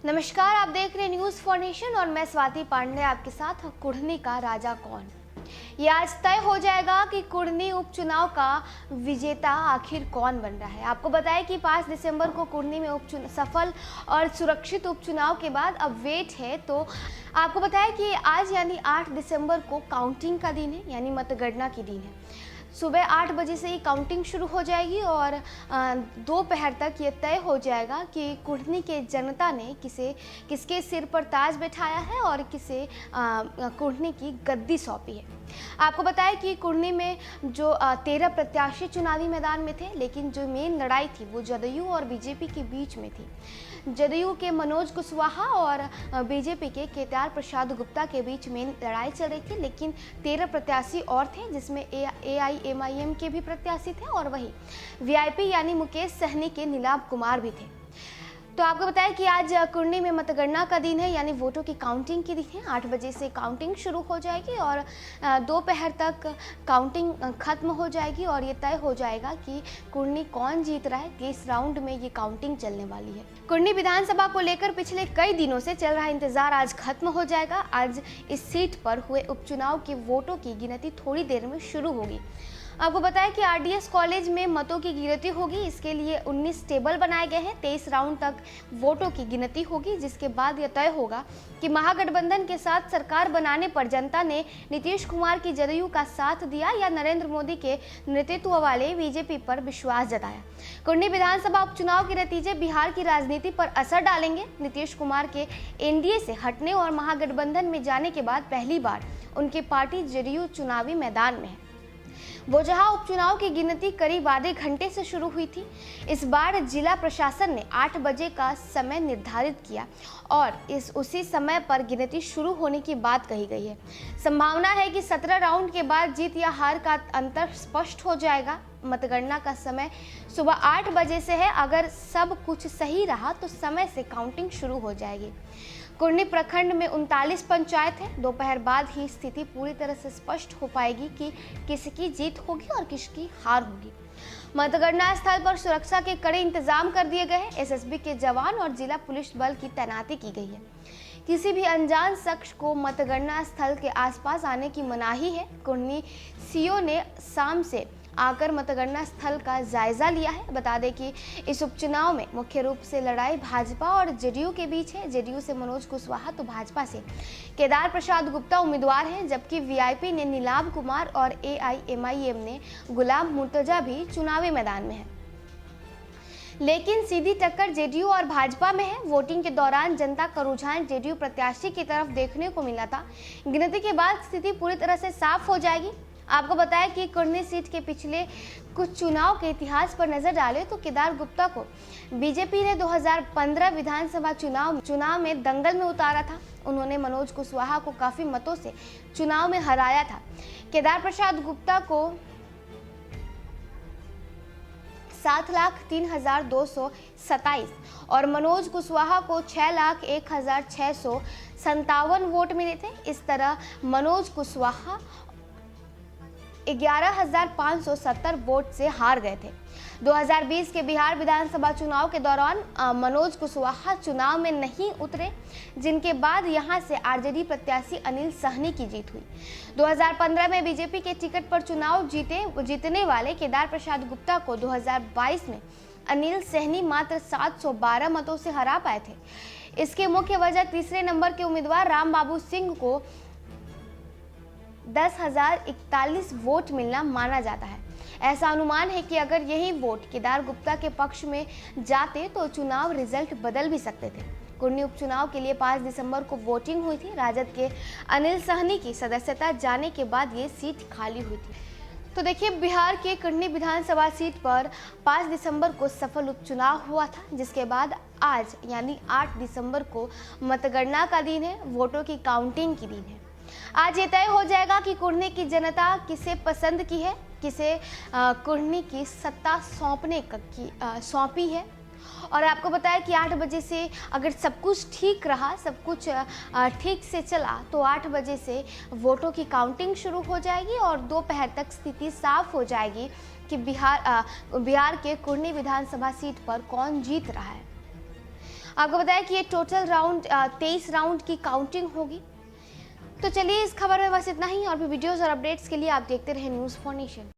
नमस्कार, आप देख रहे हैं न्यूज फॉर नेशन और मैं स्वाति पांडे आपके साथ। कुढ़नी का राजा कौन, ये आज तय हो जाएगा कि कुढ़नी उपचुनाव का विजेता आखिर कौन बन रहा है। आपको बताएं कि 5 दिसंबर को कुढ़नी में सफल और सुरक्षित उपचुनाव के बाद अब वेट है। तो आपको बताएं कि आज यानी 8 दिसंबर को काउंटिंग का दिन है, यानी मतगणना की दिन है। सुबह 8 बजे से ही काउंटिंग शुरू हो जाएगी और दोपहर तक ये तय हो जाएगा कि कुढ़नी के जनता ने किसके सिर पर ताज बैठाया है और किसे कुढ़नी की गद्दी सौंपी है। आपको बताएं कि कुढ़नी में जो 13 प्रत्याशी चुनावी मैदान में थे, लेकिन जो मेन लड़ाई थी वो जदयू और बीजेपी के बीच में थी। जदयू के मनोज कुशवाहा और बीजेपी के केदार प्रसाद गुप्ता के बीच मेन लड़ाई चल रही थी, लेकिन 13 प्रत्याशी और थे, जिसमें AIMIM के भी प्रत्याशी थे और वही VIP यानी मुकेश सहनी के नीलाभ कुमार भी थे। तो आपको बताएं कि आज कुढ़नी में मतगणना का दिन है, यानी वोटों की काउंटिंग की दिन है। 8 बजे से काउंटिंग शुरू हो जाएगी और दोपहर तक काउंटिंग खत्म हो जाएगी और ये तय हो जाएगा कि कुढ़नी कौन जीत रहा है। किस राउंड में ये काउंटिंग चलने वाली है। कुढ़नी विधानसभा को लेकर पिछले कई दिनों से चल रहा इंतजार आज खत्म हो जाएगा। आज इस सीट पर हुए उपचुनाव के वोटों की गिनती थोड़ी देर में शुरू होगी। आपको बताएं कि RDS कॉलेज में मतों की गिनती होगी। इसके लिए 19 टेबल बनाए गए हैं। 23 राउंड तक वोटों की गिनती होगी, जिसके बाद यह तय होगा कि महागठबंधन के साथ सरकार बनाने पर जनता ने नीतीश कुमार की जदयू का साथ दिया या नरेंद्र मोदी के नेतृत्व वाले बीजेपी पर विश्वास जताया। कुढ़नी विधानसभा उपचुनाव के नतीजे बिहार की राजनीति पर असर डालेंगे। नीतीश कुमार के NDA से हटने और महागठबंधन में जाने के बाद पहली बार उनकी पार्टी जदयू चुनावी मैदान में है। वो जहां उपचुनाव की गिनती करीब आधे घंटे से शुरू हुई थी, इस बार जिला प्रशासन ने 8 बजे का समय निर्धारित किया और उसी समय पर गिनती शुरू होने की बात कही गई है। संभावना है कि 17 राउंड के बाद जीत या हार का अंतर स्पष्ट हो जाएगा। मतगणना का समय सुबह 8 बजे से है। अगर सब कुछ सही रहा तो समय से काउंटिंग शुरू हो जाएगी। कुढ़नी प्रखंड में 39 पंचायत है। दोपहर बाद ही स्थिति पूरी तरह से स्पष्ट हो पाएगी कि किसकी जीत होगी और किसकी हार होगी। मतगणना स्थल पर सुरक्षा के कड़े इंतजाम कर दिए गए हैं। SSB के जवान और जिला पुलिस बल की तैनाती की गई है। किसी भी अनजान शख्स को मतगणना स्थल के आसपास आने की मनाही है। कुढ़नी CO ने शाम से आकर मतगणना स्थल का जायजा लिया है। बता दें कि इस उपचुनाव में मुख्य रूप से लड़ाई भाजपा और जदयू के बीच है। जदयू से मनोज कुशवाहा तो भाजपा से केदार प्रसाद गुप्ता उम्मीदवार हैं, जबकि VIP ने नीलाभ कुमार और AIMIM ने गुलाम मुर्तजा भी चुनावी मैदान में है। लेकिन सीधी टक्कर जदयू और भाजपा में है। वोटिंग के दौरान जनता का रुझान जदयू प्रत्याशी की तरफ देखने को मिला था। गिनती के बाद स्थिति पूरी तरह से साफ हो जाएगी। आपको बताया कि कुढ़नी सीट के पिछले कुछ चुनाव के इतिहास पर नजर डालें तो केदार गुप्ता को बीजेपी ने 2015 विधानसभा चुनाव में दंगल में उतारा था। उन्होंने मनोज कुशवाहा को काफी मतों से चुनाव में हराया था। केदार प्रसाद गुप्ता को 7,03,227 और मनोज कुशवाहा को 6,01,657 वोट मिले थे। इस तरह मनोज कुशवाहा 11,570 वोट से हार गए थे। 2020 के बिहार विधानसभा चुनाव के दौरान मनोज कुशवाहा चुनाव में नहीं उतरे, जिनके बाद यहां से RJD प्रत्याशी अनिल सहनी की जीत हुई। 2015 में बीजेपी के टिकट पर चुनाव जीतने वाले केदार प्रसाद गुप्ता को 2022 में अनिल सहनी मात्र 712 मतों से हरा पाए थे। इसके मुख्य वजह तीसरे नंबर के उम्मीदवार राम बाबू सिंह को 10,041 वोट मिलना माना जाता है। ऐसा अनुमान है कि अगर यही वोट केदार गुप्ता के पक्ष में जाते तो चुनाव रिजल्ट बदल भी सकते थे। कुढ़नी उपचुनाव के लिए 5 दिसंबर को वोटिंग हुई थी। राजद के अनिल सहनी की सदस्यता जाने के बाद ये सीट खाली हुई थी। तो देखिए, बिहार के कुढ़नी विधानसभा सीट पर 5 दिसंबर को सफल उपचुनाव हुआ था, जिसके बाद आज यानी 8 दिसंबर को मतगणना का दिन है, वोटों की काउंटिंग की दिन है। आज ये तय हो जाएगा कि कुढ़नी की जनता किसे पसंद की है, किसे कुढ़नी की सत्ता सौंपी है। और आपको बताया कि 8 बजे से अगर सब कुछ ठीक रहा, सब कुछ ठीक से चला तो 8 बजे से वोटों की काउंटिंग शुरू हो जाएगी और दोपहर तक स्थिति साफ हो जाएगी कि बिहार के कुढ़नी विधानसभा सीट पर कौन जीत रहा है। आपको बताया कि ये टोटल राउंड 23 राउंड की काउंटिंग होगी। तो चलिए इस खबर में बस इतना ही, और भी वीडियोस और अपडेट्स के लिए आप देखते रहे न्यूज़ फॉर नेशन।